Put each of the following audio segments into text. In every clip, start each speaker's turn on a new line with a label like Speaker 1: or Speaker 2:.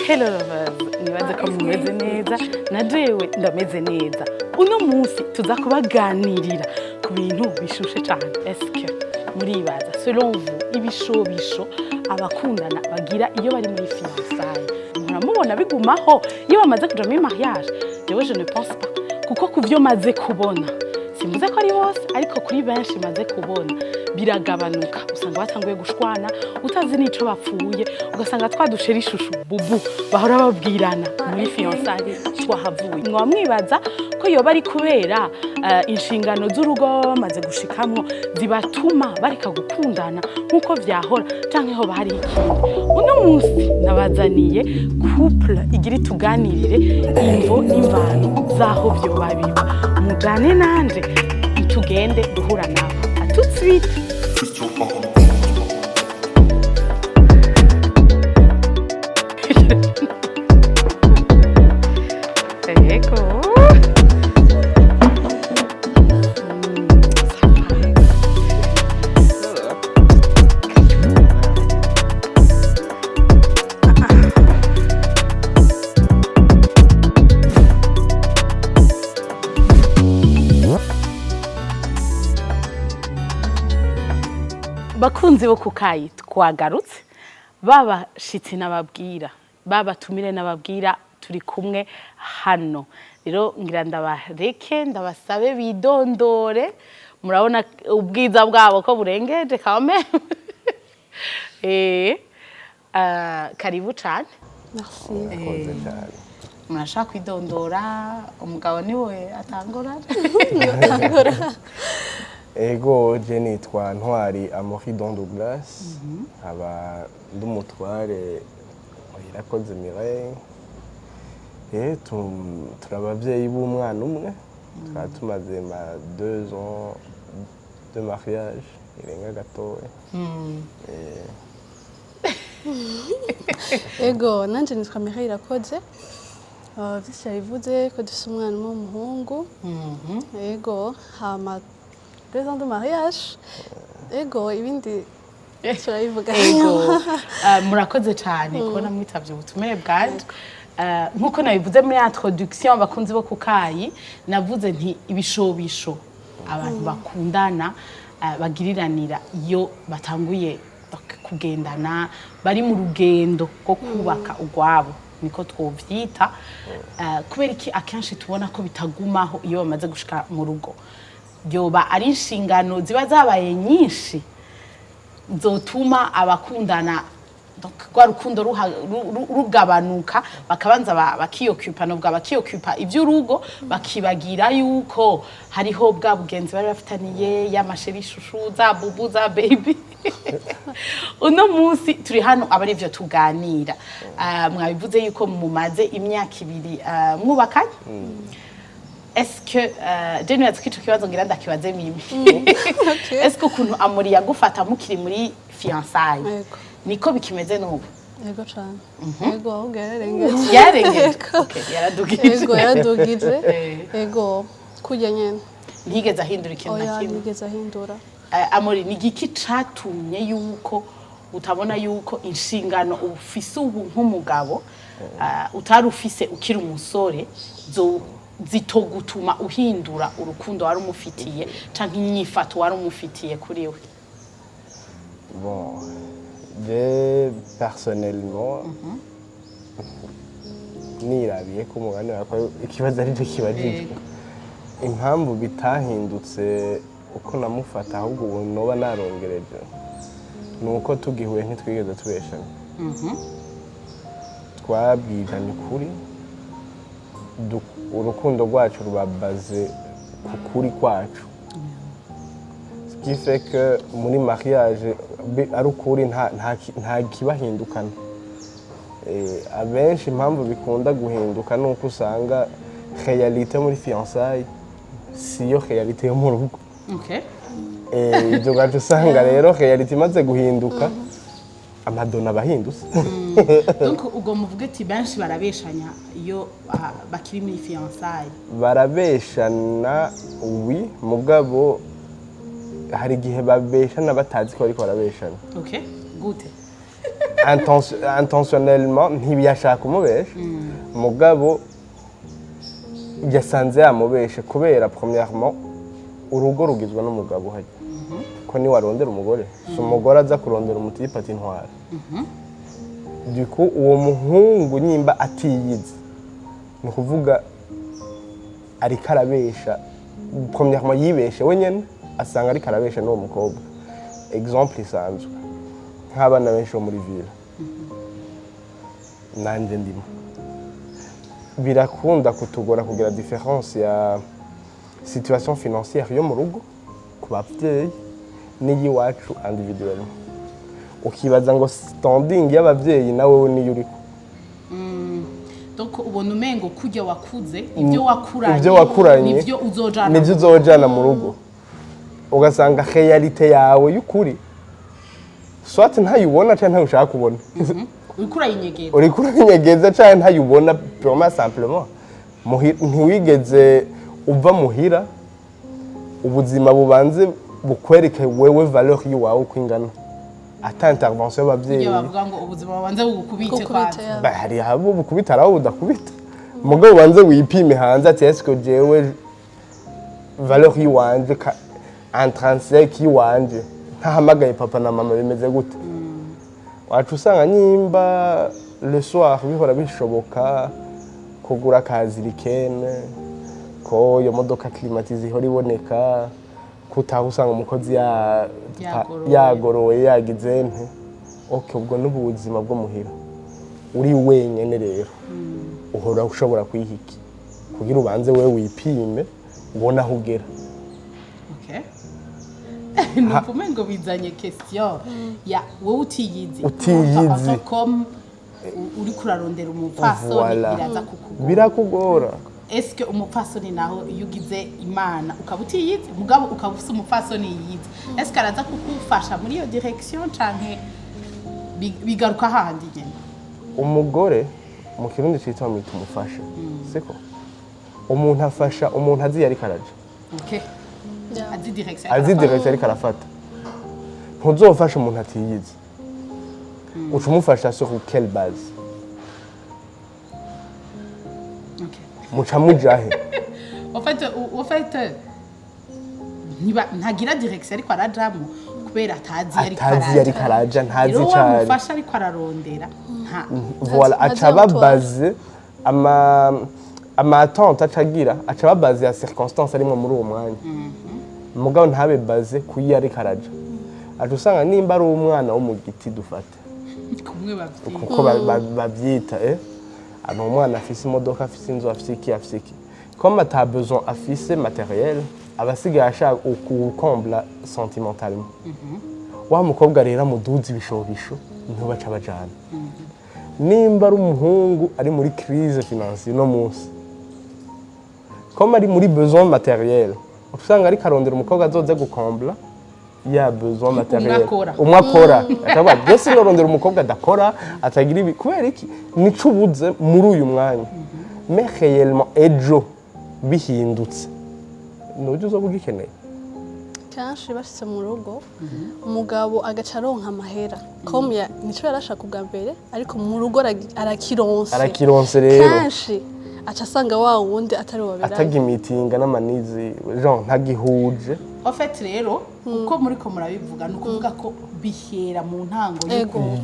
Speaker 1: Hello lovers, nibaze ko mumeze neza na jewe ndameze neza. Uno munsi tuza kubaganirira ku bintu bishushe cyane. Eske muribaza selon vous ibishobisho abakundana bagira iyo bari muri fiançaille muramubona bigumaho iyo bamaze kuja muri mariage? Jewe je ne pense pas kuko kuvyo maze kubona simvuze ko ari bose ariko kuri benshi maze kubona biragabanuka, usanga batanguye gushwana utazi nico bapfuye, ugasanga twadushera ishushu bubu bahora babwirana muri fiançaille twahavuye. Mwamwibaza ko yoba ari kubera inshingano z'urugo bamaze gushikamwo zibatuma bareka gukundana nkuko vyahora canke ho bari ikindi. Uno munsi nabazaniye couple igira tuganirire imvo n'imvano zaho vyo babiba. Mujane nanje tugende duhura nabo. À tout de suite. Bakunzi bo kukayi twagarutse babashitsi nababwira babatumire nababwira turi kumwe hano. Rero ngira ndabareke ndabasabe bidondore, murabona ubwiza bwabo ko burengeje kame. Karibu cyane.
Speaker 2: Merci.
Speaker 1: Murashaka kwidondora, umugabo niwe atangora?
Speaker 2: Ego je nitwa Ntwari Muri Douglas, aba ndumutware irakoze Mireille. Turabavyeyi b'umwana umwe, twatumaze 2 ans de mariage, irenga gatoya.
Speaker 3: Ego nanje nitwa Mireille irakoze. Visi yabivuze ko dufise umwana w'umuhungu. Ego hama 2 ans de mariage. Ego ibindi turabivuga.
Speaker 1: Ego murakoze cyane kubona mwitavye ubutumire bwanje. Nkuko nabivuze muri introduction bakunzi bo kukayi, navuze nti ibishobisho abantu bakundana bagiriranira iyo batanguye kugendana bari mu rugendo rwo kubaka ugwabo, niko twovyita. Kubera iki akenshi tubona ko bitagumaho iyo bamaze gushika mu rugo? Yoba ari inshingano ziba zabaye nyinshi zotuma abakundana rwa rukundo rugabanuka, bakabanza bakiyokupa no bakiyokupa ivy'urugo, bakibagira yuko hariho bwa bugenzi bari bafitaniye y'amasheri ishushu za bubu za baby. Uno munsi turi hano abari ivyo tuganira. Mwabivuze yuko mumaze imyaka 2 mwubakanye. Est-ce que je ne sais kibazo ngira ndakibaze mimi. Est-ce que ukuntu Amuri yagufata mukiri muri fiançaille niko bikimeze n'ubu?
Speaker 3: Ego cyane. Ego ahubwo yararengeje.
Speaker 1: Yarengeje. Okay, yaradugije.
Speaker 3: Ego yaradugije. Ego kujya nyene.
Speaker 1: Ntigeze ahindura ikintu na kimwe.
Speaker 3: Ntigeze ahindura.
Speaker 1: Amuri ni giki catumye yuko utabona yuko inshingano ufise ubu nk'umugabo utari ufise ukiri umusore zitogutuma uhindura urukundo wari umufitiye canke inyifato wari umufitiye kuri we?
Speaker 2: Bon, personnellement, nirabiye ko umugani wako ikibazo ari cyo kibajije. Impamvu bitahindutse uko namufata ahubwo ubu noba narongereje nuko tugihuye ntitwigeze tubeshana. Twabwiranye ukuri, urukundo rwacu rubabaze ku kuri kwacu. Ce qui fait que muri mariage ari ukuri nta kibahindukana. Abenshi impamvu bikunda guhinduka nuko usanga réalité muri fiançaille siyo réalité yo mu rugo.
Speaker 1: Okay.
Speaker 2: Ibyo gato usanga rero réalité imaze guhinduka amadona bahindutse.
Speaker 1: Donc ugo muvuge ati benshi barabeshanya iyo bakiri muri fiançaille?
Speaker 2: Barabeshana oui, mugabo hari igihe babeshana batazi ko ariko barabeshana.
Speaker 1: Okay, gute?
Speaker 2: intentionnellement ntibiyashaka kumubesha mugabo yasanze yamubeshe kubera premièrement urugo rugizwe n'umugabo uhari ko ni warondera umugore si umugore aza kurondera umutipe ati ntwara uwo muhungu nyimba atiyizi ni ukuvuga ariko arabesha premièrement yibeshe wenyine asanga ariko arabesha n'uwo mukobwa exemple isanzwe nk'abana benshi bo muri ville nanjye ndimo birakunda kutugora kugira différence ya situation financière yo mu rugo ku bavyeyi n'iyiwacu individuellement ukibaza ngo standing y'abavyeyi nawe niyo uriko
Speaker 1: donc ubona umengo kujya wakuze ibyo wakuranye nivyo
Speaker 2: uzojana mu rugo ugasanga realite yawe y'ukuri swati ntayibona cyangwa ntayushaka kubona uriko urayinyegeza cyangwa ntayibona purement simplement ntiwigeze uva muhira ubuzima bubanze bukwereke wewe valeur yiwawe uko ingana ata intervention y'abavyeyi
Speaker 1: bavuga ngo ubuzima bubanze bugukubite kwanza
Speaker 2: hari abo bukubita araho budakubita mugabo ubanze wipime hanze ati est-ce jewe valeur yiwanje intrinsèque yiwanje ntahamagaye papa na mama bimeze gute wacu usanga nyimba le soir bihora bishoboka kugura akazi rikene ko iyo modoka climatize ihora iboneka kutaha usanga umukozi yagorowe yagize nte okay ubwo n'ubuzima bwo muhira uri wenyene rero uhora ushobora kwihiki kugira ubanze wewe wipime ubona aho ugera
Speaker 1: nukume ngo bizanye question ya wowe utiyizi comme uri kurarondera umupfasoni biraza kukugora
Speaker 2: birakugora
Speaker 1: est-ce que umupfasoni naho iyo ugize imana ukaba utiyizi mugabo ukaba ufite umupfasoni yiyizi est-ce que araza kukufasha muri iyo direction canke bigaruka handi nyene
Speaker 2: umugore mu kirundi cyitwa mwita umufasha siko umuntu afasha umuntu azi yari karaje
Speaker 1: okay
Speaker 2: azi direction ariko arafata ntuzofasha umuntu atiyizi uca umufasha sur quelle base muca mujahe
Speaker 1: en fait ntagira direction ariko arajamwo kubera atazi
Speaker 2: yari karaja ntazi cyane
Speaker 1: rero umufasha ariko ararondera
Speaker 2: voilà acaba base ama attente acagira acaba base ya circonstance arimwe muri uwo mwanya mugabo ntabe base kuyi ariko araja aje usanga nimba ari umwana wo mu giti dufate kuko babyita ano umwana afise imodoka afise inzu afise iki comme ata besoin afise matériel abasigaye ashaka ukukombla sentimentalement wa mukobwa rero muduzi ibishobisho ntubaca bajana nimba ari umuhungu ari muri crise financière no munsi comme ari muri besoin matériel usanga ari karondera umukobwa azoze gukombla ya besoin matériel umwe akora akaba byose norondera umukobwa adakora atagira ibi kubera iki nico ubuze muri uyu mwanya mais réellement ejo bihindutse n'ujye uzobuga ikeneye
Speaker 3: kenshi bashitse mu rugo umugabo agaca aronka amahera comme nico yarashaka ubwa mbere ariko mu rugo arakironse
Speaker 2: rero
Speaker 3: kenshi aca asanga wa wundi atari wabiranye
Speaker 2: atagimitinga n'amanizi genre ntagihuje
Speaker 1: en fait rero uko muri ko murabivuga nuko uvuga ko bihera mu ntango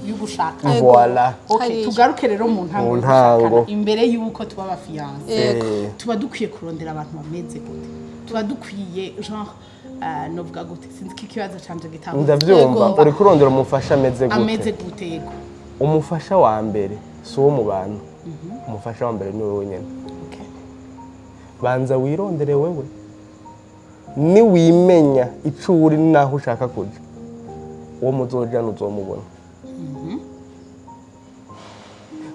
Speaker 1: y'ugushaka
Speaker 2: voilà
Speaker 1: okay tugaruke rero mu ntango y'ugushaka imbere y'uko tuba abafiance tuba dukwiye kurondera abantu bameze gute tuba dukwiye genre novuga gute sinzi ko ikibazo canje gitanga
Speaker 2: ndavyumva uri kurondera umufasha ameze
Speaker 1: gute yego
Speaker 2: umufasha wa mbere si uwo mu bantu umufasha wa mbere ni wowe nyene banza wirondere wewe ni wimenya ico uri naho ushaka kuja uwo muzojana uzomubona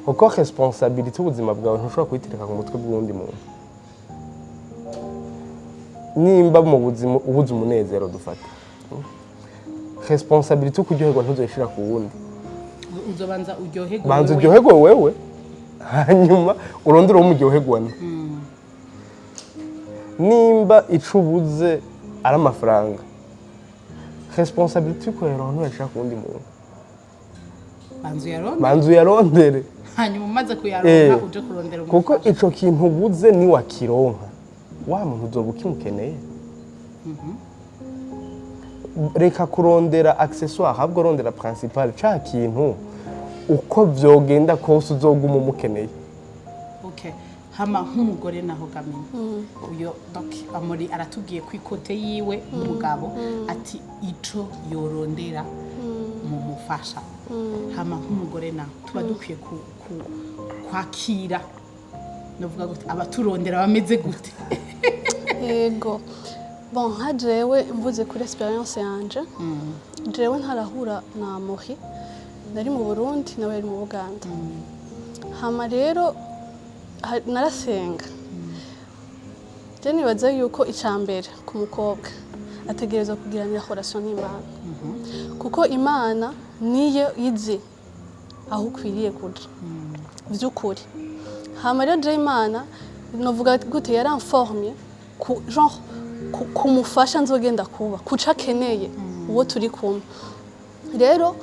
Speaker 2: kuko responsabilité ubuzima bwawe ntushobora kuyitereka ku mutwe bw'undi muntu nimba mu buzima ubuze umunezero dufata responsabilité ukuryoherwa ntuzoyishira ku wundi
Speaker 1: uzobanza uryoherwa
Speaker 2: banza uryoherwa wewe hanyuma urondera uwo muryoherwana nimba ico ubuze ari amafaranga responsabilité ukorera ntushaka ku wundi muntu manzu yarondere
Speaker 1: hanyuma umaze kuyaronka uje kurondera
Speaker 2: kuko ico kintu ubuze ni wakironka wa muntu uzoba ukimukeneye reka kurondera accessoire ahubwo rondera principal ca kintu uko vyogenda kose uzoguma umukeneye.
Speaker 1: Okay. Hama nk'umugore naho gamenya uyo donc Amuri aratubwiye ku ikote yiwe umugabo ati ico yorondera mu mufasha. Hama nk'umugore naho tuba dukwiye kwakira novuga gute abaturondera bameze gute.
Speaker 3: Yego. Bon, nka jewe mvuze kuri experience yanje jewe ntarahura na Muri nari mu Burundi nawe ari mu Buganda. Hama rero narasenga je nibaza yuko icambere ku mukobwa ategerezwa kugiranira relation n'Imana kuko Imana niyo izi aho ukwiriye kuja vy'ukuri. Hama rero je Imana novuga gute yaranformye ku genre kumufasha nzogenda kuba kuca akeneye uwo turi kumwe. Rero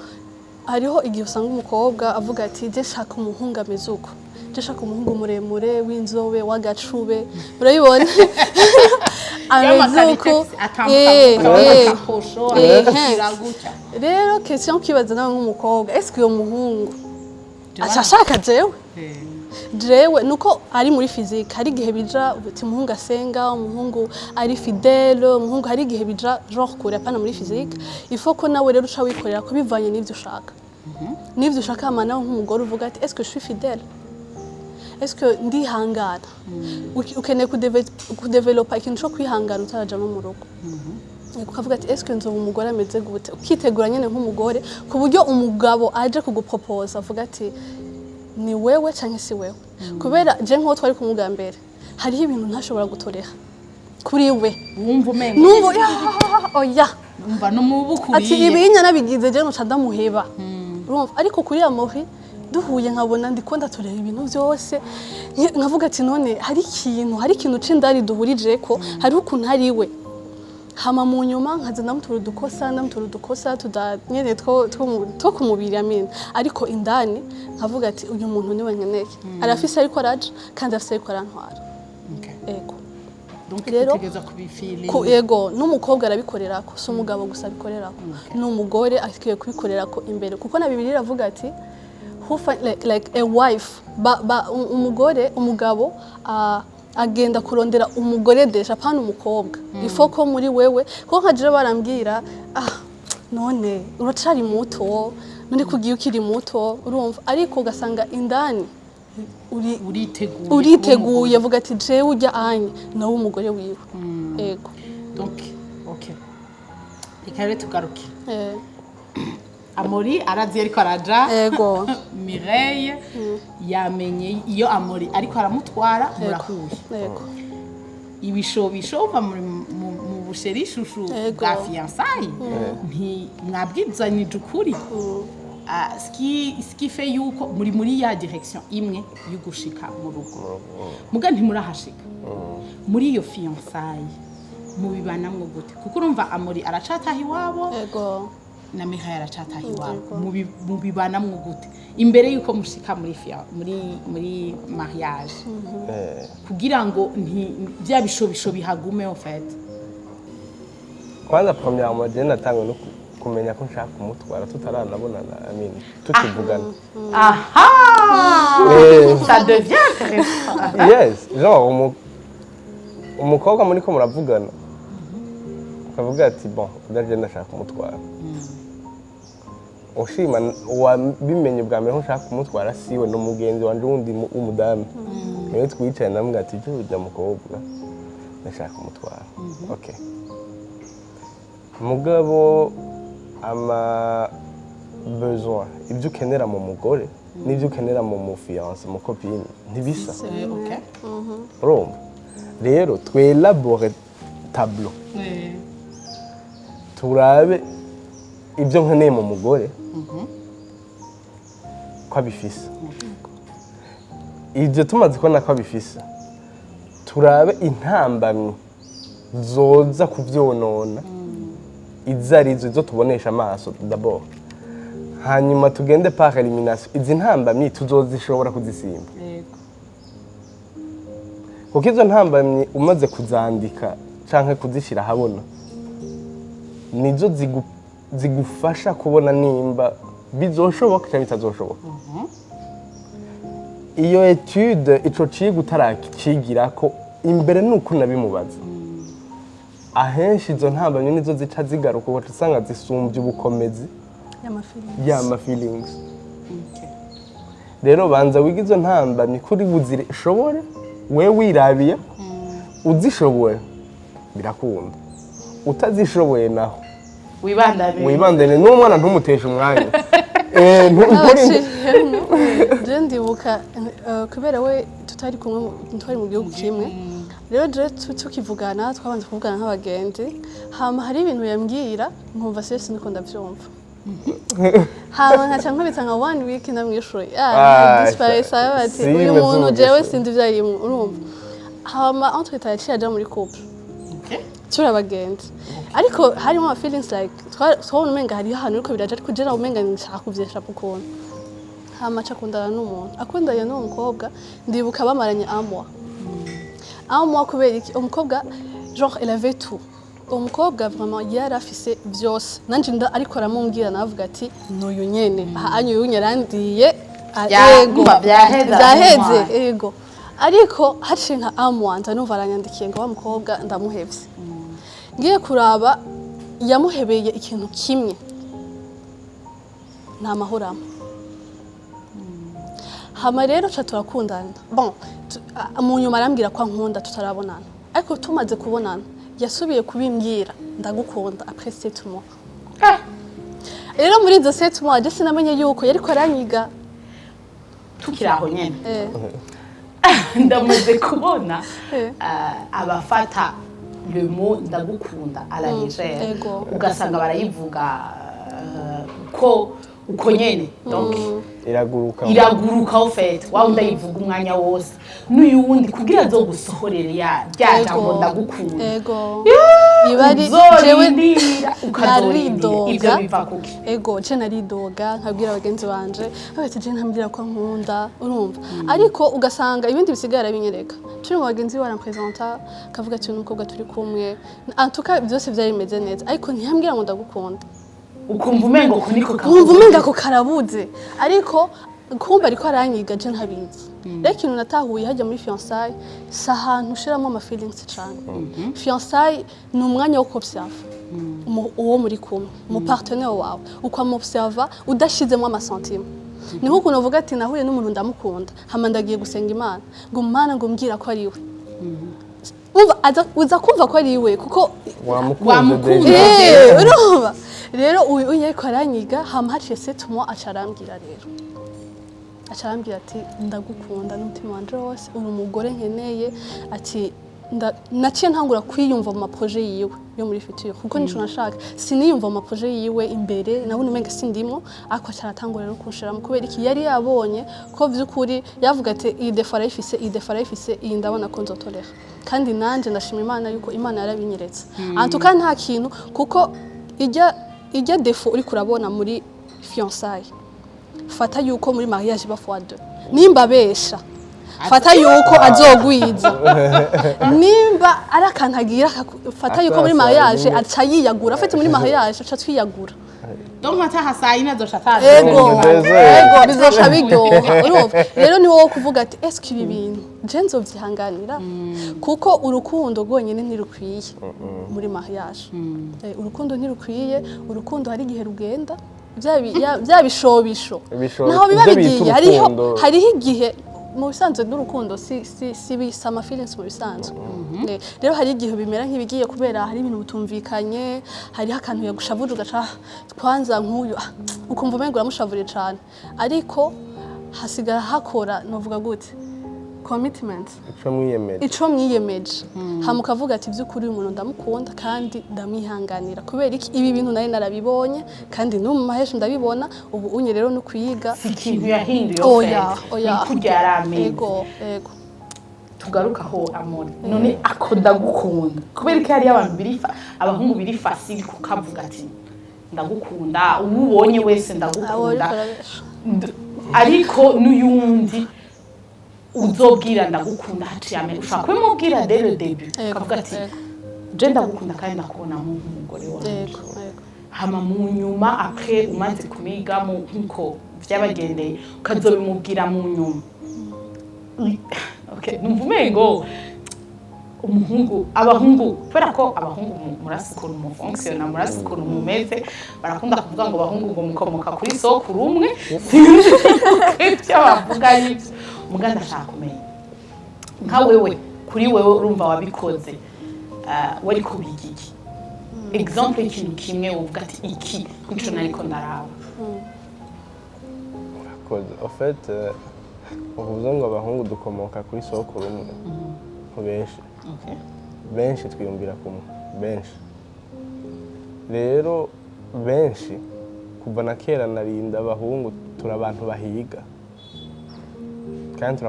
Speaker 3: hariho igihe usanga umukobwa avuga ati je shaka umuhungu ameze uko, je shaka umuhungu muremure w'inzobe w'agacube urabibona ameze uko rero question kibaza nawe nk'umukobwa est-ce que uyo muhungu ashaka jewe nuko ari muri physique hari gihe bija uti umuhungu asenga umuhungu ari fidèle umuhungu hari gihe bija genre kure apana muri physique il faut ko nawe rero uca wikorera ko bivanye n'ivyo ushaka n'ivyo ushaka amana nk'umugore uvuga ati est-ce que je suis fidèle, est-ce que ndihangana ukeneye kudevelopa ikintu cyo kwihangana utarajamo mu rugo ukavuga ati est-ce que nzoba umugore ameze gute ukitegura nyene nk'umugore ku buryo umugabo aje kugupropose avuga ati ni wewe canke si wewe kubera je nko twari kumuga mbere hariho ibintu ntashobora gutoreha kuri we
Speaker 1: wumva umenga
Speaker 3: numva oya
Speaker 1: umva no mubukuri
Speaker 3: ati ibinya nabigize je no cadamuheba urumva ariko kuri Amuri duhuye nkabona ndiko ndatorera ibintu byose nkavuga ati none hari ikintu c'indari duhurije ko hari ukuntu ari we. Hama mu nyuma nkaza ndamutura udukosa tudanyene two kumubiri amina ariko indani nkavuga ati uyu muntu niwe nkeneye arafise ariko araje kandi afise ariko arantwara. Ego
Speaker 1: donc tegeza kubifili
Speaker 3: ego n'umukobwa arabikorera ko so umugabo gusa abikorera ko n'umugore akiye kubikorera ko imbere kuko na Bibiliya iravuga ati who find like a wife umugabo agenda kurondera umugore desha pana umukobwa ifoko muri wewe ko nkajire barambwira none uracari muto none kugiye ukiri muto urumva ariko ugasanga indani uriteguye avuga ati je ujya anye nawe umugore wiwe. Ego
Speaker 1: donc okay ikare tugaruke Amuri arazi ariko araja
Speaker 3: ego
Speaker 1: Mireille yamenye iyo Amuri ariko aramutwara murahuye
Speaker 3: ego
Speaker 1: ibishobisho mu busheri shushu bwa fiançaille nti mwabwizanije ukuri ski fait yuko muri ya direction imwe yugushika mu rugo muga ntimurahashika muri iyo fiançaille mubibanamwe gute kuko urumva Amuri aracataha iwabo
Speaker 3: ego
Speaker 1: na Mireille aracataha iwabo mubibanamwe gute imbere yuko mushika muri mariage kugira ngo bya bishobisho bihagume en fait.
Speaker 2: Kwanza premièrement je natangwe no kumenya ko nshaka kumutwara tutaranabonana tukivugana.
Speaker 1: Aha ça devient intéressant.
Speaker 2: Yes, genre umukobwa muri ko muravugana ukavuga ati bon ndaje ndashaka kumutwara ushima wabimenye bwa mbere nshaka kumutwara siwe no mugenzi wanje wundi umudame niwe twicaye namwe ati cyo ujya mukobwa ndashaka kumutwara. Okay mugabo ama besoin ibyo ukenera mu mugore n'ibyo ukenera mu fiancé mu copine ntibisa.
Speaker 1: Okay
Speaker 2: urumva rero twelabore tableau turabe ibyo nkeneye mu mugore ko abifise ibyo tumaze kubona ko abifise turabe intambamyi zoza kuvyonona izo tubonesha amaso d'abord hanyuma tugende par elimination izi ntambamyi tuzozishobora kuzisimba
Speaker 1: yego
Speaker 2: kuko izo ntambamyi umaze kuzandika canke kuzishyira ahabona nizo zigufasha kubona nimba bizoshoboka cyangwa bitazoshoboka iyo etude ico cigwa utarakigira ko imbere nuko nabimubaza ahenshi izo ntambamyi nizo zica zigaruka ugaca usanga zisumbye ubukomezi y'ama feelings rero banza wiga izo ntambamyi kuri buzishobore we wirabiye uzishoboye birakunda utazishoboye naho wibandane n'umwana ntumuteshe umwanya
Speaker 3: je ndibuka kubera we tutari kumwe twari mu gihugu kimwe rero je tukivugana twabanze kuvugana nk'abagenzi hama hari ibintu yambwira nkumva sese niko ndavyumva hama nkaca nkubita nka 1 week ndamwishuye dispace abati uyu muntu jewe sindi vyayimwe urumva hama entre temps yaciye aja muri couple turi abagenzi ariko harimo ama feelings like twabona umenga hari ahantu ariko biraje ariko je na umenga nshaka kuvyesha kukuntu hama aca akundana n'umuntu akundanye n'uwo mukobwa ndibuka bamaranye amwa kubera iki umukobwa genre elle avait tout umukobwa vraiment yari afise byose nanje ariko aramumbwira navuga ati n'uyu nyene anyu uyu nyarandiye yego byaheze yego ariko haciye nka amwanza numva aranyandikiye ngo wa mukobwa ndamuhevye ngiye kuraba yamuhebeye ikintu kimwe nta mahoramo hama rero cha turakundana bon mu nyuma arambwira ko ankunda tutarabonana ariko tumaze kubonana yasubiye kubimbwira ndagukunda après 7 mois rero muri izo 7 mois je sinamenye yuko yariko aranyiga
Speaker 1: tukiraho nyene ndamaze kubona abafata le mot ndagukunda à la légère ugasanga barayivuga ko uko nyene donc iraguruka au fait wa ndayivuga umwanya wose n'uyu wundi kugira zo gusohorera ya jambo ndagukunda
Speaker 3: ego ibari jewe ukazoridoga
Speaker 1: ibyo biva kuki
Speaker 3: ego je naridoga nkabwira abagenzi banje abete je ntambira ko nkunda urumva ariko ugasanga ibindi bisigara binyereka turi mu bagenzi barampresenta kavuga ati n'umukobwa turi kumwe antuka byose byari bimeze neza ariko ntiyambwira ngo ndagukunda
Speaker 1: ukumva umengo ko niko
Speaker 3: kumva umenga ko karabuze ariko kumva ariko aranyiga je ntabizi rero ikintu natahuye hajya muri fiançaille si ahantu ushiramo ama feelings cyane fiançaille ni umwanya wo observe uwo muri kumwe mu partenaire wawe ukamobserva udashizemo amasantima ni nko kuno uvuga ati nahuye n'umuntu ndamukunda hama ndagiye gusenga Imana ngo Imana ngo mbwira ko ari we uza kumva ko ari we kuko
Speaker 2: wamukunda
Speaker 3: urumva rero uyu yariko aranyiga hama haciye 7 mois acarambwira rero acarambwira ati ndagukunda n'umutima wanje wose uri umugore nkeneye ati naciye ntangura kwiyumva mu maprojet yiwe yo muri future kuko nico nashaka siniyumva mu maprojet yiwe imbere nabone umenga sindimo ariko acaratangura rero kunshira mu kubera iki yari yabonye ko vy'ukuri yavuga ati iyi defara ifise iyi ndabona ko nzotorera kandi nanje ndashima Imana yuko Imana yarabinyeretse antuka nta kintu kuko ijya defo uri kurabona muri fiançaille fata yuko muri mariage ba fois 2 nimba besha fata yuko azogwiza nimba arakantagira fata yuko muri mariage aca yiyagura afite muri mariage aca twiyagura
Speaker 1: donc mataha saa ine azoshataje
Speaker 3: ego bizosha biryoha urumva rero ni wowe kuvuga ati est-ce que ibi bintu je nzovyihanganira kuko urukundo rwonyene ntirukwiye muri mariage urukundo ntirukwiye urukundo hari igihe rugenda byabishobisho naho biba bigiye hariho igihe mu bisanzwe n'urukundo si bisa ama feelings mu bisanzwe rero hari igihe bimera nk'ibigiye kubera hari ibintu butumvikanye hari akantu yagushavuje ugaca kwanza nk'uyu ukumva umengo uramushavuriye cyane ariko hasigara hakora novuga gute commitment ico mwiyemeje hamuka avuga ati by'ukuri uyu muntu ndamukunda kandi ndamwihanganira kubera iki ibi bintu nari narabibonye kandi no mu mahesho ndabibona ubu unye rero no kuyiga
Speaker 1: ikintu yahinduye oya kuryarame
Speaker 3: ego
Speaker 1: tugaruka ho amore none akoda gukunda kubera iki hari abantu abahungu biri facile kukavuga ati ndagukunda ubonye wese
Speaker 3: abo
Speaker 1: ndagukunda
Speaker 3: ariko arabesha
Speaker 1: ariko n'uyundi uzobwira ndagukunda haciye amenya ushobora kubimubwira dès le début ukavuga ati je ndagukunda kandi ndakubona nk'umugore wanjye
Speaker 3: yego
Speaker 1: hama mu nyuma après umaze kumigamo nkuko vyabagendeye ukazobimubwira mu nyuma okay numva umengo abahungu kubera ko abahungu murasikura umufonctiona murasikura umumeze barakunda kuvuga ngo abahungu ngo mukomoka kuri sokuru umwe ibyo bavuga n'ibyo muga ndashaka kumenya nka wewe kuri wewe urumva wabikoze wari kubiga iki exemple ikintu kimwe uvuga ati iki nico nariko ndaraba
Speaker 2: en fait uvuze ngo abahungu dukomoka kuri sokuru umwe benshi benshi twiyumvira kumwe benshi rero benshi kuva na kera narinda abahungu turi abantu bahiga kandi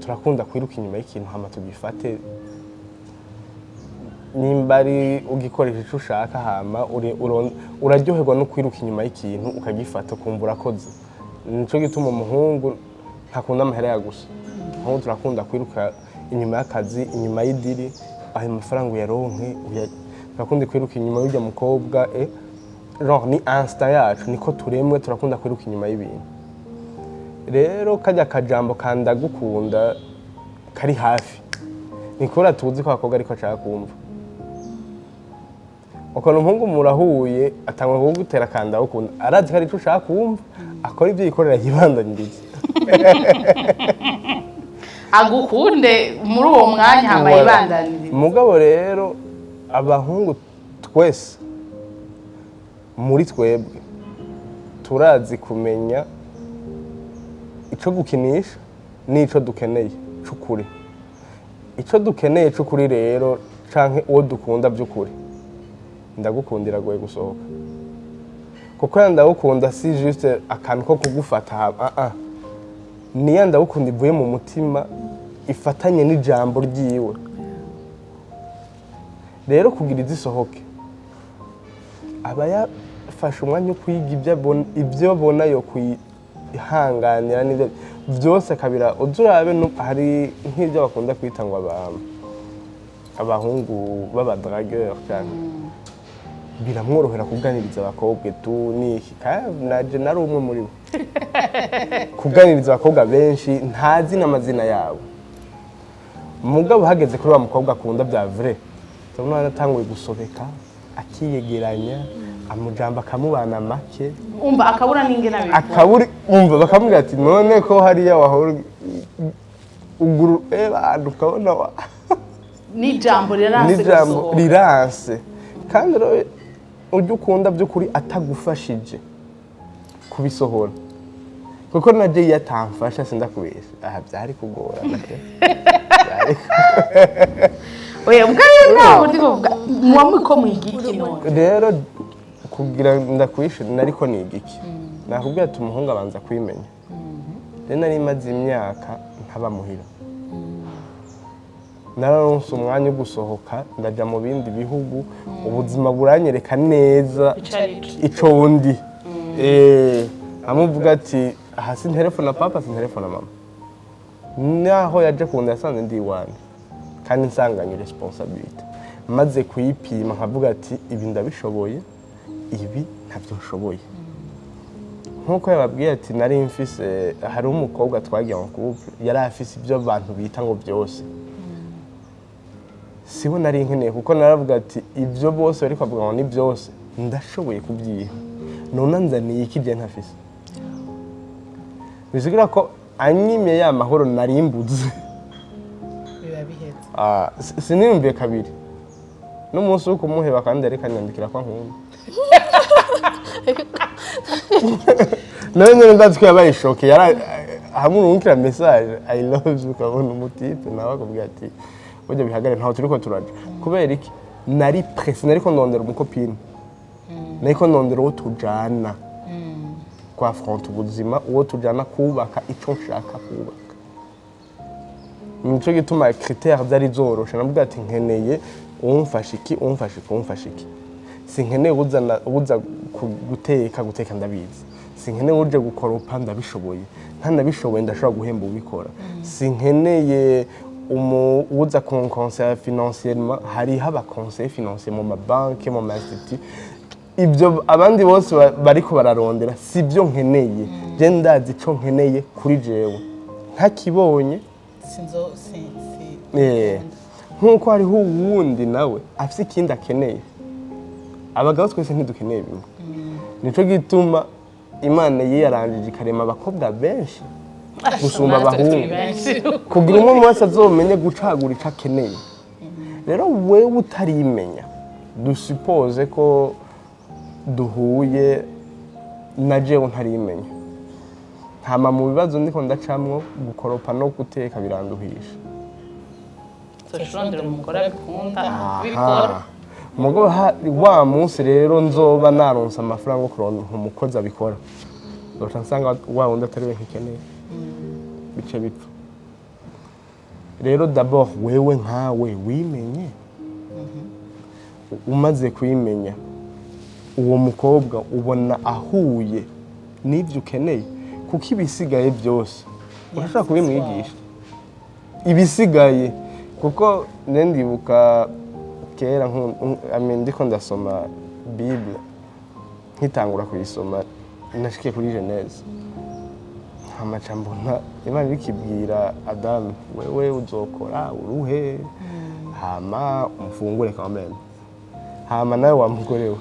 Speaker 2: turakunda kwiruka inyuma y'ikintu hama tugifate nimba ari ugikoresha icyo ushaka hama uraryoherwa no kwiruka inyuma y'ikintu ukagifata ukumva urakoze nicyo gituma umuhungu ntakunda amahera gusa aho turakunda kwiruka inyuma y'akazi inyuma y'idiri ayo mafaranga uyaronke turakunda kwiruka inyuma y'ujya mukobwa ni instinct yacu niko turemwe turakunda kwiruka inyuma y'ibintu rero kajya akajambo kandagukunda kari hafi nikora tuzi ko abakobwa ariko ashaka kumva ukuntu umuhungu murahuye atangwa kugutera kandagukunda arazi ko ari icyo ushaka kumva akora ibyo yikorera yibandanyiriza
Speaker 1: agukunde muri uwo mwanya hama yibandaniriza
Speaker 2: mugabo rero abahungu twese muri twebwe turazi kumenya icyo gukinisha n'icyo dukeneye cy'ukuri icyo dukeneye cy'ukuri rero canke uwo dukunda by'ukuri ndagukundira goye gusohoka kuko ndagukunda si juste akantu ko kugufata niya ndagukunda ivuye mu mutima ifatanye n'ijambo ryiwe rero kugira izisohoke aba yafashe umwanya wo kwiga ibyo abona yo kwihanganira n'ibyo byose kabira uzurabe hari nk'ibyo bakunda kwita ngo abahungu b'abadragueur cyane biramworohera kuganiriza abakobwa niki naje nari umwe muri bo kuganiriza abakobwa benshi ntazi n'amazina yabo mugabo hageze kuri wa mukobwa akunda bya vrai tubona aratanguye gusobeka akiyegeranya amujamba akamubana make
Speaker 1: umva akabura n'ingena bivuga
Speaker 2: akaburi umva bakamubwira ati none ko hariya wahora uguru bantu ukabona
Speaker 1: n'ijambo
Speaker 2: riranse kandi ujya ukunda by'ukuri atagufashije kubisohora kuko naje iyo atamfasha sindakubesha byari kugorana
Speaker 1: oya mbwari ntaho ndi kuvuga muwamuko mwigiki none
Speaker 2: rero kugira ndakwishe nariko nigiki nakubwira ati umuhungu abanza kwimenya rero nari maze imyaka ntabamuhira nararonse umwanya wo gusohoka ndaja mu bindi bihugu ubuzima buranyereka neza ico ndi amuvuga ati hasi telefone papa si telefone mama naho yaje kunda yasanze ndi iwanjye kandi nsanganye responsibility maze kuyipima nkavuga ati ibi ndabishoboye ibi ntabyo nshoboye nkuko yababwiye ati nari mfise hari umukobwa twagiye mu couple yari afise ibyo abantu bita ngo byose sibo nari nkeneye kuko naravuga ati ibyo bose bari kwavuga ngo ni byose ndashoboye kubyiha none nzaniye iki je ntafise bizigira ko anyimye ya mahoro narimbuze
Speaker 1: biba bihetse
Speaker 2: sinimbiye kabiri n'umunsi wo kumuheba kandi areka nyandikira ko nkunda none ndazi ko yabaye shoke hamwe urungikira message I love you ukabona umutipe nawe akubwira ati burya bihagare ntaho turiko turaja kubera iki nari presse nariko ndondera umukopine nariko ndondera uwo tujana kwa front ubuzima uwo tujana kubaka ico nshaka kubaka nico gituma critère zari zoroshe navuga ati nkeneye umfasha iki sinkeneye uza guteka ndabizi, sinkeneye uje gukoropa ndabishoboye, ntanabishoboye ndashobora guhemba ubikora, sinkeneye uza conseiller financièrement, hariho abaconseiller financier mu mabanki mu mainstitut, ibyo abandi bose bariko bararondera sibyo nkeneye, je ndazi ico nkeneye kuri jewe ntakibonye nkuko hariho uwundi nawe afite ikindi akeneye. Abagabo twese ntidukeneye bimwe, nico gituma Imana yiyaranjije ikarema abakobwa benshi gusumba abahungu kugira umwe wese azomenye gucagura ico akeneye. Rero wewe utarimenya, dusuppose ko duhuye na jewe ntarimenya, hama mu bibazo ndiko ndacamwo gukoropa no guteka biranduhisha.
Speaker 1: Tushondera umugore abikunda bikora
Speaker 2: umugabo wa munsi rero nzoba naronse amafaranga yo kuronka umukozi abikora, doca nsanga wa wundi atari we nkikeneye, bice bipfa. Rero d'abord wewe nkawe wimenye, umaze kwimenya uwo mukobwa ubona ahuye n'ibyo ukeneye, kuko ibisigaye byose urashaka kubimwigisha ibisigaye. Kuko ndibuka kera ndiko ndasoma Bible, nkitangura kuyisoma nashikiye kuri Genèse, hamaca mbona Imana irikibwira Adamu, wewe uzokora uruhe hama umfungure quand même, hama nawe wa mugore we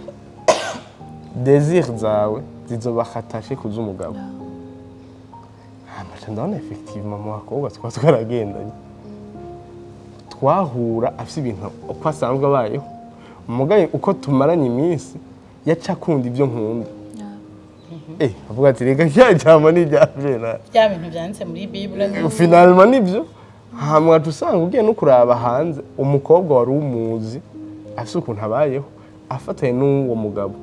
Speaker 2: désir zawe zizobahatashe kuza umugabo. Hamaca ndabona effectivement mu bakobwa twaragendanye, twahura afite ibintu uko asanzwe abayeho, umugaye uko tumaranye iminsi yaca akunda ibyo nkunda. Avuga ati reka cya jambo ni ryavye na
Speaker 1: bya bintu byanditse muri Bible
Speaker 2: finalement nibyo. Hamwe tusanga ugiye no kuraba hanze umukobwa wari umuzi afite ukuntu abayeho afataye n'uwo mugabo,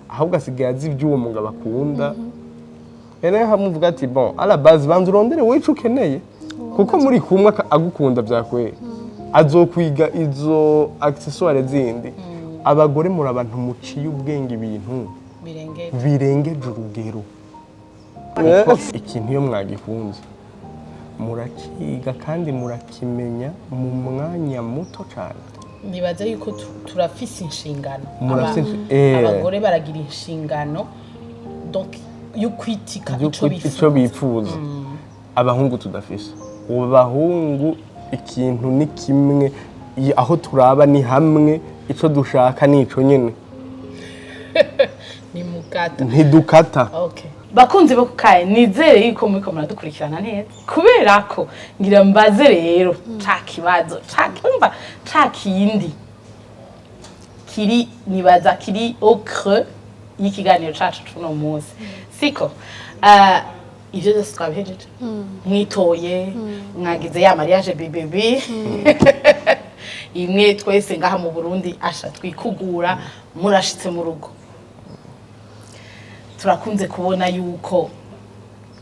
Speaker 2: ahubwo asigaye azi iby'uwo mugabo akunda. Rero hamuvuga ati bon à la base banze urondere wica ukeneye, kuko muri kumwe agukunda byakwe azokwiga izo accessoires zindi. Abagore muri abantu muciye ubwenge ibintu birengeje urugero. Ikintu iyo mwagikunze muraciga kandi murakimenya mu mwanya muto cyane.
Speaker 1: Nibaza yuko turafise inshingano,
Speaker 2: abagore
Speaker 1: baragira inshingano donc yo kwitika
Speaker 2: ico bifuza, abahungu tudafise. Abahungu ikintu ni kimwe, aho turaba ni hamwe, ico dushaka ni ico nyene
Speaker 1: ni mukata
Speaker 2: ntidukata.
Speaker 1: Okay, bakunzi bo kukaye nizere yuko muri ko muradukurikirana neza, kubera ko ngira mbaze rero ca kibazo cakimba cakindi kiri nibaza kiri au creux y'ikiganiro cacu cuno munsi, siko ivyo byose twabihejeje, mwitoye mwagize ya mariage bebe imwe twese ngaha mu Burundi asha twikugura, murashitse mu rugo. Turakunze kubona yuko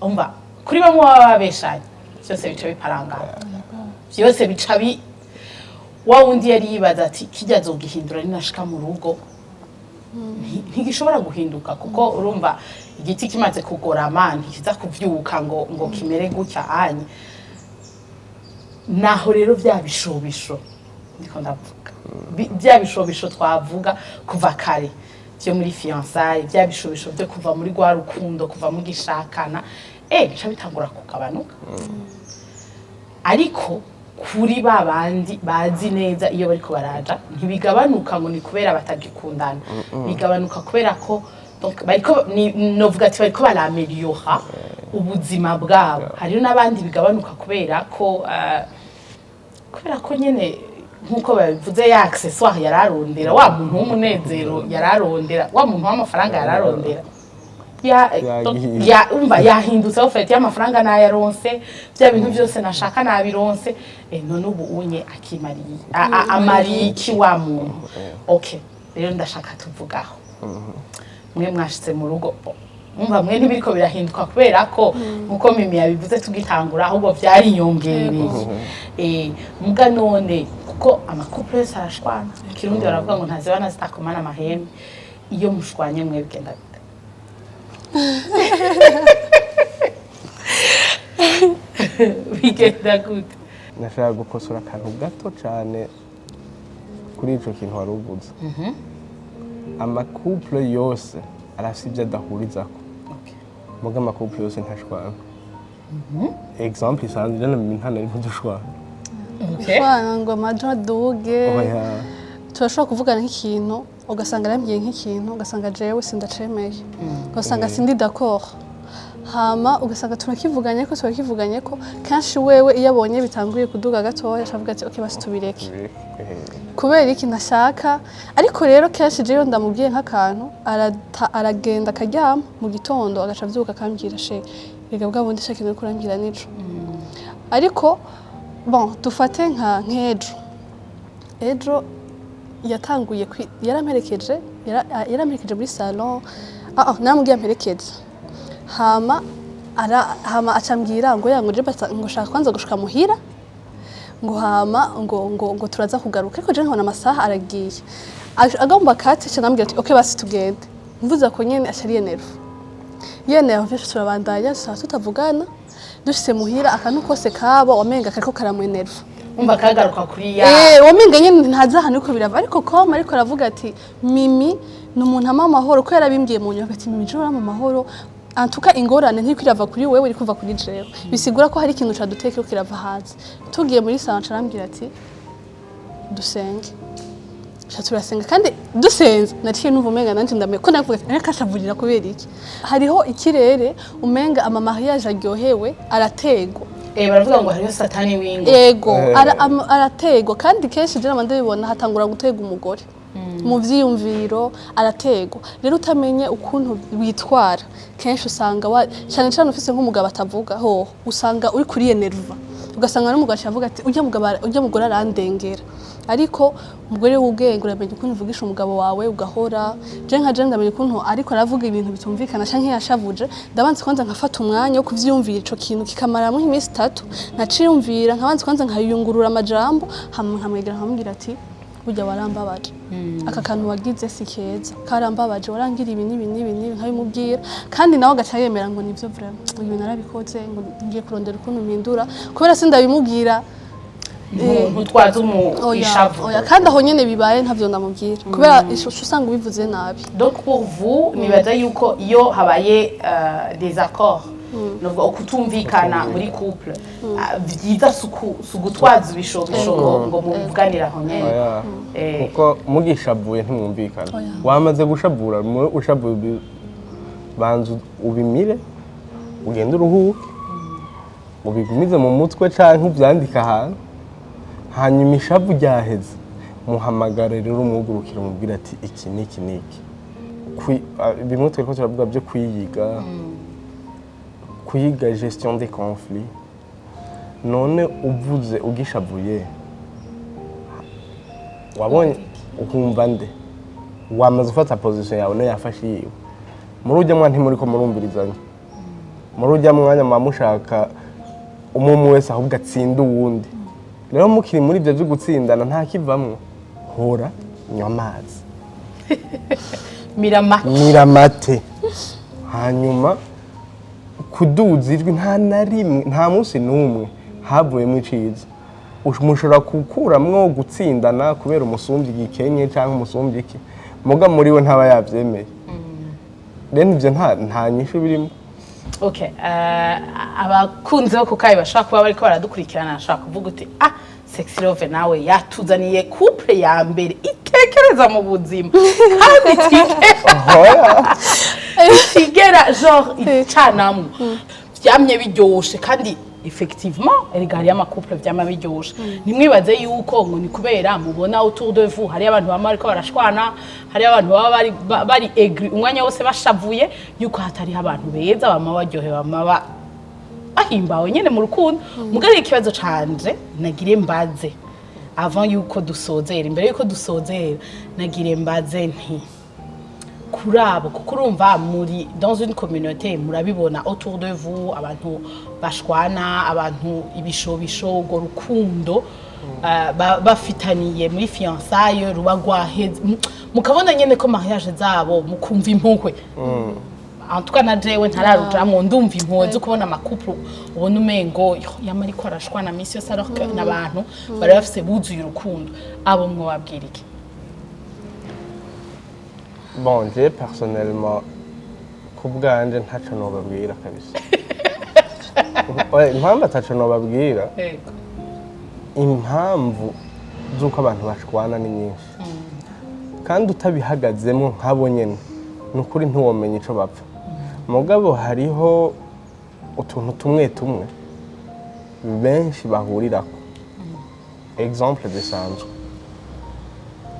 Speaker 1: umva kuri bamwe barabeshanya, byose bica biparangana, byose bica wa wundi yari yibaza ati kijya azogihindura ninashika mu rugo, ntigishobora guhinduka, kuko urumva igiti kimaze kugorama ntikiza kuvyuka ngo kimere gutya anye. Naho rero bya bishobisho ndiko ndavuga, bya bishobisho twavuga kuva kare byo muri fiançaille, bya bishobisho byo kuva muri gwa rukundo, kuva mu gishakana, bica bitangura kugabanuka. Ariko kuri babandi bazi neza iyo bariko baraja ntibigabanuka ngo ni kubera batagikundana, bigabanuka kubera ko donc bariko novuga ati bariko barameliora ubuzima bwabo. Hariyo n'abandi bigabanuka kubera ko nyene nkuko babivuze ya accessoire yararondera, wa muntu w'umunezero yararondera, wa muntu w'amafaranga yararondera, umva yahindutse ufite y'amafaranga nayaronse, bya bintu byose nashaka nabironse, none ubu unye akimariye amariki wa muntu. Okay, rero ndashaka tuvugaho mwe mwashitse mu rugo, umva mwe ntibiriko birahinduka kubera ko nkuko Mimi yabivuze tugitangura ahubwo vyari inyongereye muga none kuko amakouple yose arashwana kirundi baravuga ngo ntazibana zitakomana amahembe iyo mushwanye mwe bigenda bite bigenda gute
Speaker 2: nashaka gukosora akantu gato cyane kuri ico kintu wari uvuze amakouple yose arafise ibyo adahurizako muga amakouple yose ntashwana exemple isanzwe jana ntana ari kudushwana
Speaker 3: Fana ngo amajo aduge turashobora kuvugana nk'ikintu ugasanga arambwiye nk'ikintu ugasanga jewe sindacemeye ugasanga sindi d'accord hama ugasanga turakivuganye ko kanshi wewe iyo abonye bitanguye kuduga gatoya ashavuga ati okay basi tubireke kubera iki ntashaka ariko rero kanshi jewe ndamubwiye nk'akantu aragenda akaryama mu gitondo agaca avyuka akambwira she rega bwabundi shaka no kurambwira nico ariko bon dufate nk'ejo yatanguye yaramperekeje muri salon namubwiye amperekeje hama acambwira ngo yango je ngo shaka kwanza gushika muhira ngo hama ngo turaza kugaruka ariko je nkabona amasaha aragiye agomba kati canambwira ati okay basi tugende mvuza ko nyene ashariye nerve yene yavye turabandanya tutavugana dushitse muhira akantu kose kabo wamenga kariko karamwenerva
Speaker 1: umva kagaruka kuri ya
Speaker 3: wamenga nyene ntaza hano ko birava ariko koma ariko aravuga ati Mimi numuntu ama amahoro ko yarabimbwiye mu nyoko ati Mimi jora mu mahoro antuka ingorane ntiko irava kuri wewe iri kuva kuri jewe bisigura ko hari ikintu caduteke ko kirava hanze tugiye muri salon arambwira ati dusenge turasenga kandi dusenze naciye numva umenga nanje ndameye ko navuga ati nakashavurira kubera iki hariho ikirere umenga ama mariage aryohewe arategwa
Speaker 1: baravuga ngo hariho satani wingo
Speaker 3: yego arategwa kandi kenshi je namande bibona hatangura gutega umugore mu vyiyumviro arategwa rero utamenye ukuntu witwara kenshi usanga cyane ufise nk'umugabo atavuga ho usanga uri kuri enerva ugasanga n'umugabo avuga ati ujya mugore arandengera ariko umugore w'ubwenge uramenye ukuntu uvugisha umugabo wawe ugahora je ndamenye ukuntu ariko aravuga ibintu bitumvikana canke yashavuje ndabanze kwanza nkafata umwanya wo kuvyumvira ico kintu kikamaramo nk'imisi 3 naciyumvira nkabanze kwanza nkayungurura amajambo nkamwegera nkamubwira ati burya warambabaje aka kantu wagize si keza karambabaje warangira ibi nkabimubwira kandi nawe agaca yemera ngo nivyo vraiment ibi narabikoze ngo ngiye kurondera ukuntu mpindura kubera sindabimubwira
Speaker 1: ntutwaza ishavu
Speaker 3: kandi aho nyene bibaye ntavyo ndamubwira kubera usanga ubivuze nabi
Speaker 1: donc pour vous nibaza yuko iyo habaye des accords novuga ukutumvikana muri couple vyiza sugutwaza ibishobisho ngo muvuganira aho nyene
Speaker 2: kuko mugishavuye ntimwumvikana wamaze gushabura ushabuye banzu ubimire ugenda uruhuke ubigumize mu mutwe canke uvyandika ahantu hanyuma ishavu ryaheze muhamagare rero umwugurukira umubwira ati iki niki bimwe tweko turavuga byo kwiga gestion des conflits none uvuze ugishavuye wabonye ukumva nde wamaze ufata position yawe no yafashe yiwe muri ujya mwa ntimuriko murumvirizanya muri ujya mwanya mushaka umwe wese ahubwo atsinda uwundi rero mukiri muri ibyo byo gutsindana nta kivamwe hora nywa amazi miramate hanyuma kuduza ijwi nta munsi n'umwe havuyemo iciza mushobora gukuramwo gutsindana kubera umusumbyi igikenye cyangwa umusumbyi iki muga muri we ntaba yabyemeye rero ibyo nta nyishu birimo
Speaker 1: okay abakunzi bo kukayi bashaka kuba bariko baradukurikirana ashaka kuvuga uti Sexy Love nawe yatuzaniye couple ya mbere itekereza mu buzima kandi tigera genre icanamwe vyamye biryoshe kandi effectivement erigari y'amakouple vyama biryoshe nimwibaze yuko ngo ni kubera mubona autour de vous hari abantu bama bariko barashwana hari abantu baba bari aigri umwanya wose bashavuye yuko hatari abantu beza bama baryohe bama ahimbawe nyene mu rukundo mugari ikibazo canje nagire mbaze avant yuko dusozera imbere yuko dusozera nagire mbaze nti kurabo kuko urumva muri dans une communauté murabibona autour de vous abantu bashwana abantu ibishobisho urwo rukundo bafitaniye muri fiançaille ruba rwaheze mukabona nyene ko mariage zabo mukumva impuhwe en tout cas na jewe ntararujamwo ndumva impuhwe zo kubona amakuplu ubona umengo yama ariko arashwana misi yose alors que n'abantu bari bafise buzuye urukundo abo mwababwira iki?
Speaker 2: Bon, je personnellement ku bwanje ntaco nobabwira kabisa. Impamvu ataco nobabwira impamvu z'uko abantu bashwana ni nyinshi kandi utabihagazemo nk'abo nyene ni ukuri ntiwomenya ico bapfa. Mugabo hariho utuntu tumwe tumwe benshi bahurirako. Exemple bisanzwe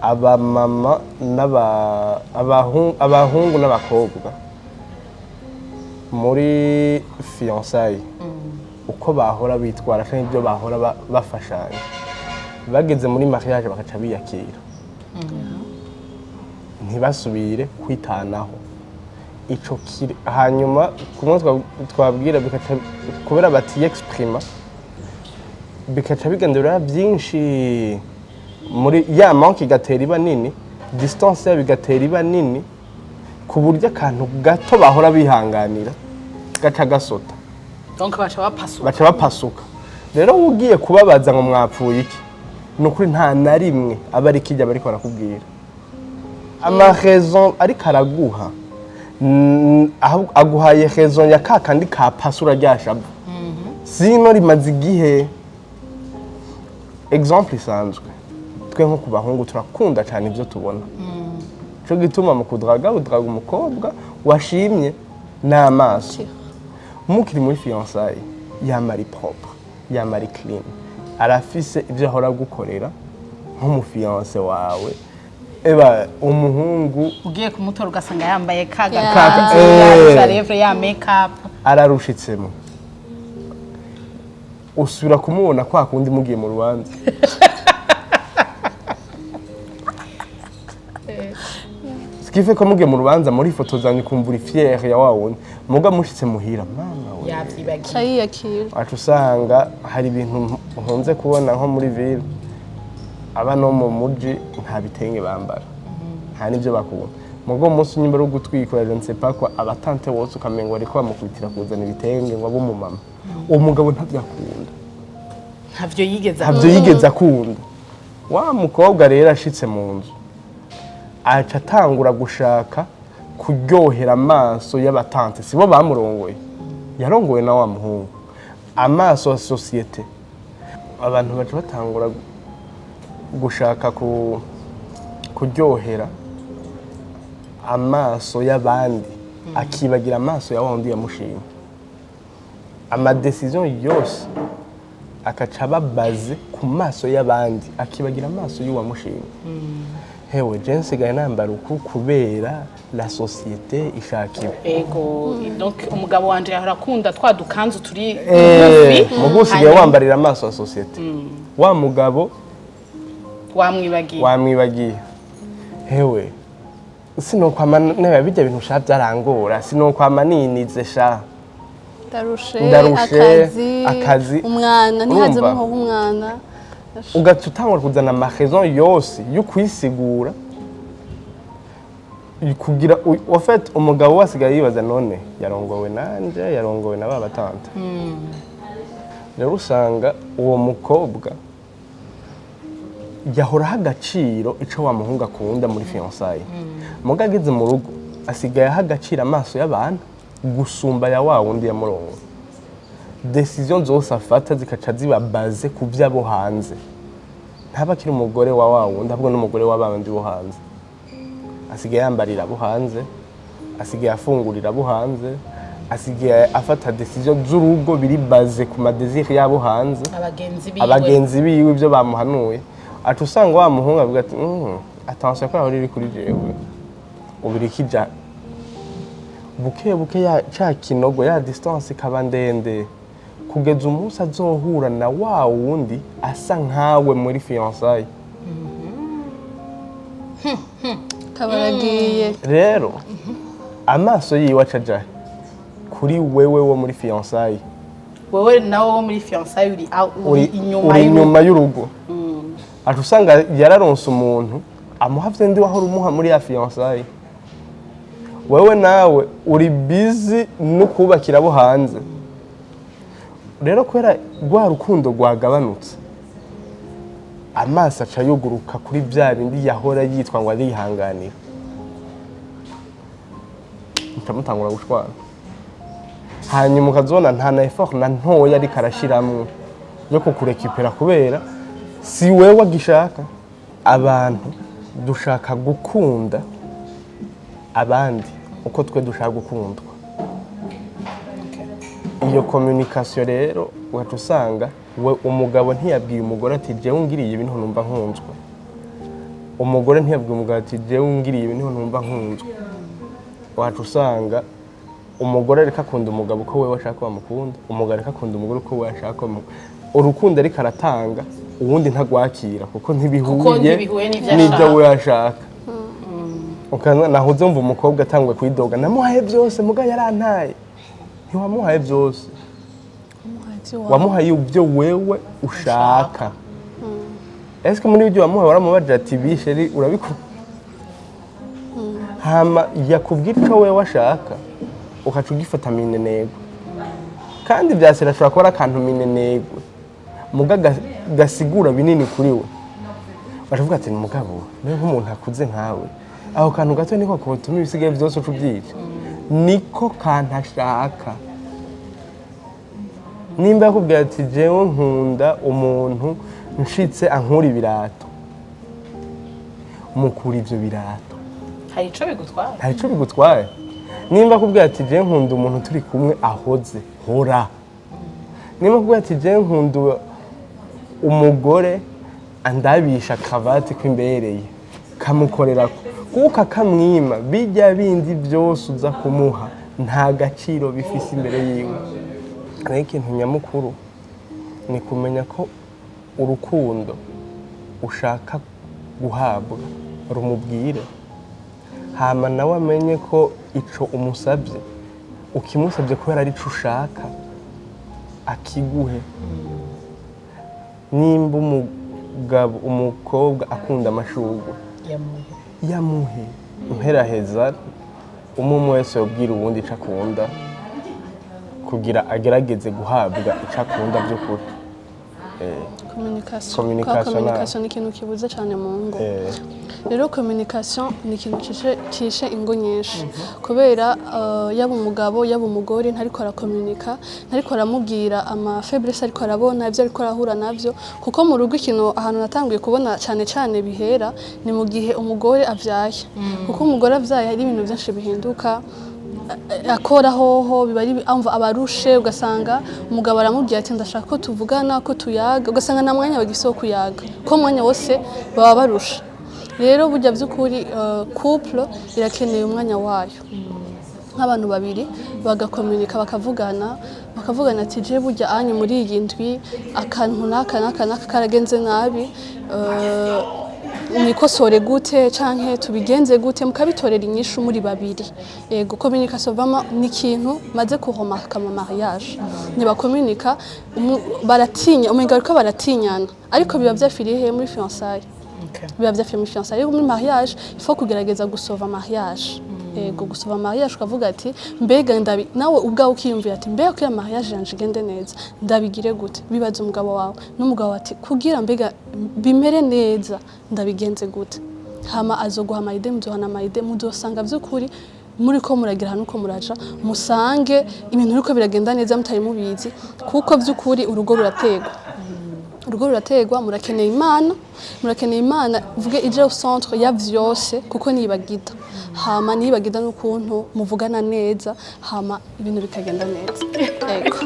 Speaker 2: abamama abahungu n'abakobwa muri fiançaille uko bahora bitwara canke ibyo bahora bafashanya bageze muri mariage bakaca biyakira ntibasubire kwitanaho ico kiri hanyuma kumwe twabwira bikaca kubera bati exprima bikaca bigendera byinshi muri ya manque igatera iba nini distance ya bigatera iba nini ku buryo akantu gato bahora bihanganira gaca gasota
Speaker 1: donc
Speaker 2: baca bapasuka rero ugiye kubabaza ngo mwapfuye iki nukuri nta na rimwe aba ari kijya bariko barakubwira ama raison ariko araguha aguhaye raison ya kakandi ka pasura ryashabu sino rimaze igihe exemple isanzwe twe nko ku bahungu turakunda cyane ibyo tubona cyo gituma mu kudraga udraga umukobwa washimye n'amaso mukiri muri fiançaille yamari propre yamari clean arafise ibyo ahora gukorera nk'umufiance wawe eba umuhungu
Speaker 1: ugiye kumutora ugasanga yambaye kaga ya makeup
Speaker 2: ararushitsemo usubira kumubona kwa kundi mugiye mu rubanza skife ko mugiye mu rubanza muri foto zanyu kumvura fière ya wawundi muga mushitse muhira mama we
Speaker 1: yavyibagiye
Speaker 2: acu usanga hari ibintu nkunze kubona nko muri ville aba no mu muji nta bitenge bambara nta nivyo bakubona mugo umunsi nyimba ro gutwikora je ne sais pas quoi abatante bose ukamengo ariko bamukubitira kuzana ibitenge ngo abo mu mama umugabo ntavyakunda
Speaker 1: ntavyo
Speaker 2: yigeze akunda wa mukobwa rero ashitse mu nzu aca atangura gushaka kuryohera amaso y'abatante sibo bamurongoye yarongoye na wa muhungu amaso ya societe abantu baca batangura gushaka kuryohera amaso y'abandi akibagira amaso ya wundi yamushimye ama decision yose akaca babaze ku maso y'abandi akibagira amaso y'uwamushimye hewe je nsigaye nambara uku kubera la société ishakiwe
Speaker 1: ego donc umugabo wanje yahora akunda twa dukanzu turi
Speaker 2: mugusigaye wambarira amaso ya société wa mugabo wamwibagiye hewe sinokwama nebe bijya bintu sha byarangora sinokwama ninize sha
Speaker 3: ndarushe akazi umwana ntihazemo nko umwana
Speaker 2: ugaca utangura kuzana amareson yose yo kwisigura kugira en fait umugabo wasigaye yibaza none yarongowe nanje yarongowe na babatante rero usanga uwo mukobwa yahora agaciro ico wa muhunga akunda muri fiançaille mugageze mu rugo asigaye agaciro amaso y'abantu gusumba ya wa wundi yamurongo decision zose afata zikaca ziba base ku byabo hanze ntabakiri umugore wa wundi ahubwo n'umugore w'abandi bo hanze asigaye yambarira abo hanze asigaye afungurira abo hanze asigaye afata decision z'urugo biri base ku madesir yabo hanze abagenzi biwe ibyo bamuhanuye ati usanga wa muhungu avuga ati attention ko aho riri kuri jewe ubirikija buke ya ca kinogo ya distance kaba ndende kugeza umunsi azohura na wa wundi asa nkawe muri fiançaille
Speaker 3: kabaragiye
Speaker 2: rero amaso yiwe acaja kuri wewe wo muri fiançaille
Speaker 1: wewe nawe wo muri fiançaille uri
Speaker 2: inyuma y'urugo ati usanga yararonse umuntu amuhavye ndi wahora umuha muri ya fiançaille wewe nawe uri busy no kubakira abo hanze rero kwera rwa rukundo rwagabanutse amaso aca yuguruka kuri bya bindi yahora yitwa ngo arihanganira mutamutangura gushwana hanyuma ukazona nta na effort na ntoya ariko arashiramwo yo kukurekipera kubera si wewe wagishaka abantu dushaka gukunda abandi uko twe dushaka gukundwa iyo communication rero ugaca usanga we umugabo ntiyabwiye umugore ati jewe ungiriye ibintu numva nkunzwe umugore ntiyabwiye umugabo ati jewe ungiriye ibintu numva nkunzwe ugaca usanga umugore ariko akunda umugabo uko wewe ashaka bamukunda umugabo ariko akunda umugore uko wewe ashaka urukundo ariko aratanga uwundi ntagwakira kuko ntibihuye n'ibyo wewe ashaka ukana nahuze mva umukobwa atangwe kwidoga namuhaye byose muga yarantaye ntiwamuhaye byose wamuhaye ibyo wewe ushaka eske muri ibyo wamuhaye waramubaje ati bisheri urabikora hama yakubwira icyo wewe ashaka ukaca ugifata minenegwe kandi byasera ashobora kuba ari akantu minenegwe muga gasigura binini kuri we baravuga ati mugabo niba nk'umuntu akuze nkawe aho kantu gato niko kutuma ibisigaye byose uca ubyica niko kantu ashaka nimba yakubwira ati jewe nkunda umuntu nshitse ankura ibirato mukura ivyo birato
Speaker 1: hari ico bigutwaye
Speaker 2: nimba akubwira ati jewe nkunda umuntu turi kumwe ahoze hora nimba akubwira ati jewe nkunda umugore andabisha kravati kwimbereye kamukorerako kuko akamwima bijya bindi byose uza kumuha nta gaciro bifise imbere yiwe ariko ikintu nyamukuru ni kumenya ko urukundo ushaka guhabwa rumubwire hama nawe amenye ko ico umusabye ukimusabye kubera ari co ushaka akiguhe nimba umukobwa akunda amashurwe yamuhe mperaheza umwe wese yobwira uwundi ico akunda kugira agerageze guhabwa ico akunda by'ukuri
Speaker 3: communication ni ikintu kibuze cyane mu ngo rero communication ni ikintu cishe ingo nyinshi kubera yaba umugabo yaba umugore ntariko arakomunika ntariko aramubwira ama faiblesse ariko arabona ivyo ariko arahura navyo kuko mu rugo ikintu ahantu natanguye kubona cyane cyane bihera ni mu gihe umugore avyaye kuko umugore avyaye hari ibintu byinshi bihinduka akora hoho bibari amva abarushe ugasanga umugabo aramubwiye ati ndashaka ko tuvugana ko tuyaga ugasanga na mwanya bagiso kuyaga ko mwanya wose baba barusha rero burya by'ukuri couple irakeneye umwanya wayo nk'abantu babiri bagakomunika bakavugana ati je burya anyu muri iyi ndwi akantu naka karagenze nabi nikosore gute canke tubigenze gute mukabitorera inyishu muri babiri yego communication vama ni ikintu maze kuhomaka mu mariage nibakomunika baratinya umenga ariko baratinyana ariko biba byafiriye muri fiançailles biba byafiriye muri fiançailles muri mariage il faut kugerageza gusova mariage ego gusova mariage ukavuga ati mbega ndabi nawe ubwawe ukiyumvira ati mbega ko ya mariage yanje igende neza ndabigire gute bibaza umugabo wawe n'umugabo ati kugira mbega bimere neza ndabigenze gute hama azoguha amayide muzohana amayide muzosanga by'ukuri muri ko muragira nuko muraja musange ibintu biriko biragenda neza mutari mubizi kuko by'ukuri urugo rurategwa murakeneye imana vuge ije au centre ya vyose kuko nibagida hama nibagida n'ukuntu muvugana neza hama ibintu bikagenda neza yego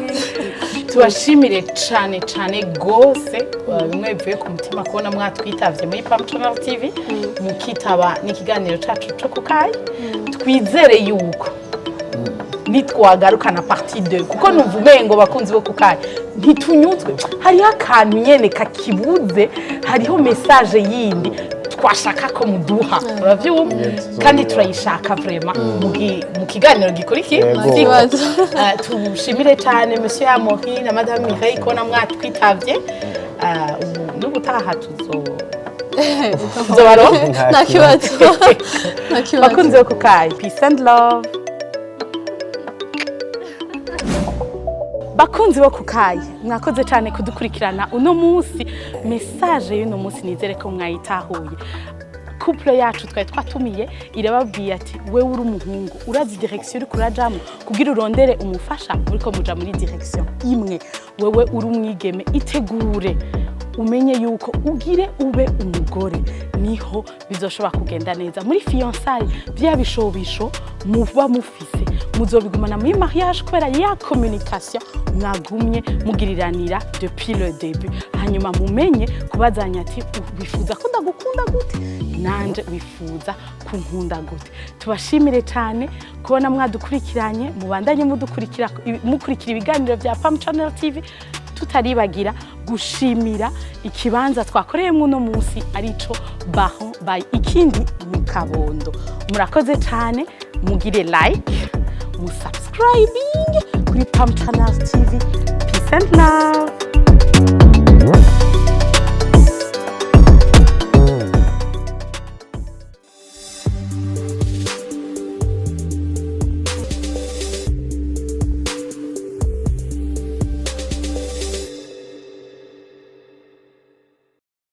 Speaker 1: tubashimire cyane gose bimwe bivuye ku mutima kubona mwatwitavye muri Pam Channel TV mukitaba n'ikiganiro cacu cyo kukayi twizere yuko nitwagarukana partie 2 kuko nuvume ngo bakunzi bo kukayi ntitunyuzwe hariho akantu nyene kakibuze hariho message yindi twashaka ko muduha uravyumva kandi turayishaka vraiment mu kiganiro gikurikira tushimire cyane monsieur Amori na madame Mireille ko namwatwitavye n'ubutaha tuzobaro
Speaker 3: nta kibazo
Speaker 1: bakunze ku Kayi peace and love bakunzi bo ku Kayi mwakoze cyane kudukurikirana uno munsi message y'uno munsi nizere ko mwayitahuye couple yacu twari twatumiye irababwiye ati wewe uri umuhungu urazi direction uri kurajamo kugira urondere umufasha uriko muja muri direction imwe wewe uri umwigeme itegure umenye yuko ugire ube umugore niho bizoshobora kugenda neza muri fiançaille bya bishobisho muba mufise muzobigumana muri mariage kubera ya communication mwagumye mugiriranira depuis le début hanyuma mumenye kubazanya ati bifuza ko ndagukunda gute nanje wifuza kunkunda gute tubashimire cyane kubona mwadukurikiranye mubandanye mukurikira ibiganiro bya Pam Channel TV tutaribagira gushimira ikibanza twakoreyemo uno munsi arico Baron by ikindi mu Kabondo murakoze cyane mugire like mu subscribing kuri Pam Channel TV peace and love